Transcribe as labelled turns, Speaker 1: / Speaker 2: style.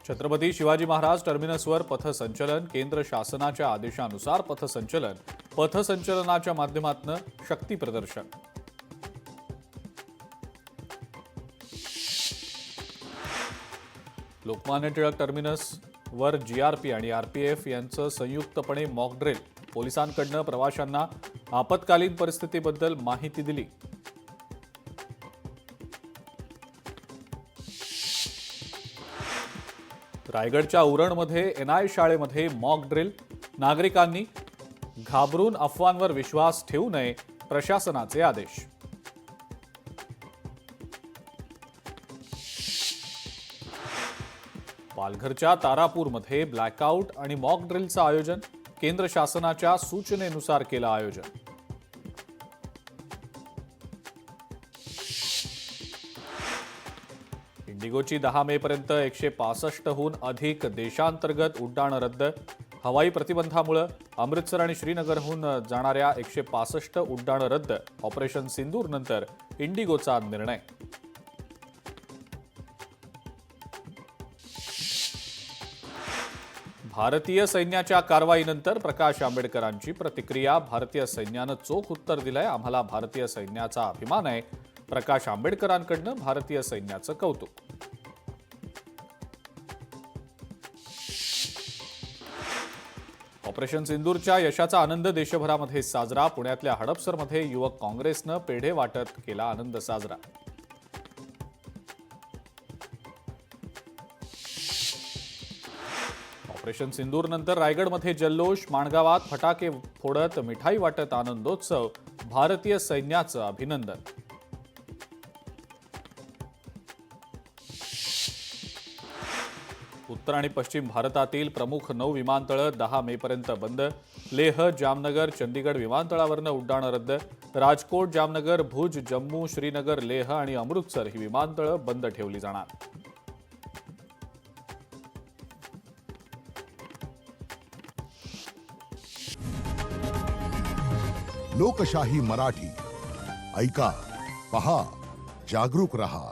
Speaker 1: छत्रपती शिवाजी महाराज टर्मिनसवर पथसंचलन, केंद्र शासनाच्या आदेशानुसार पथसंचलनाच्या माध्यमातून शक्ती प्रदर्शन। लोकमान्य टिळक टर्मिनसवर जीआरपी आणि आरपीएफ यांचं संयुक्तपणे मॉक ड्रिल। पोलिसांकडून प्रवाशांना आपत्कालीन परिस्थितीबद्दल माहिती दिली। रायगडच्या उरणमध्ये एनआय शाळेमध्ये मॉक ड्रिल। नागरिकांनी घाबरून अफवांवर विश्वास ठेवू नये, प्रशासनाचे आदेश। पालघरच्या तारापूरमध्ये ब्लॅकआउट आणि मॉक ड्रिलचं आयोजन। केंद्र शासनाच्या सूचनेनुसार केलं आयोजन। इंडिगोची 10 मे पर्यंत 165हून अधिक देशांतर्गत उड्डाणं रद्द। हवाई प्रतिबंधामुळे अमृतसर आणि श्रीनगरहून जाणाऱ्या 165 उड्डाणं रद्द। ऑपरेशन सिंदूर नंतर इंडिगोचा निर्णय। भारतीय सैन्याच्या कारवाईनंतर प्रकाश आंबेडकरांची प्रतिक्रिया। भारतीय सैन्यानं चोख उत्तर दिलंय। आम्हाला भारतीय सैन्याचा अभिमान आहे। प्रकाश आंबेडकरांकडून भारतीय सैन्याचं कौतुक। ऑपरेशन सिंदूरच्या यशाचा आनंद देशभरामध्ये साजरा। पुण्यातल्या हडपसरमध्ये युवक काँग्रेसनं पेढे वाटत केला आनंद साजरा। ऑपरेशन सिंदूर नंतर रायगडमध्ये जल्लोष। माणगावात फटाके फोडत मिठाई वाटत आनंदोत्सव। भारतीय सैन्याचं अभिनंदन। उत्तर आणि पश्चिम भारतातील प्रमुख 9 विमानतळं 10 मे पर्यंत बंद। लेह, जामनगर, चंदीगड विमानतळावरनं उड्डाणं रद्द। राजकोट, जामनगर, भुज, जम्मू, श्रीनगर, लेह आणि अमृतसर ही विमानतळं बंद ठेवली जाणार।
Speaker 2: लोकशाही मराठी ऐका, पहा, जागरूक रहा।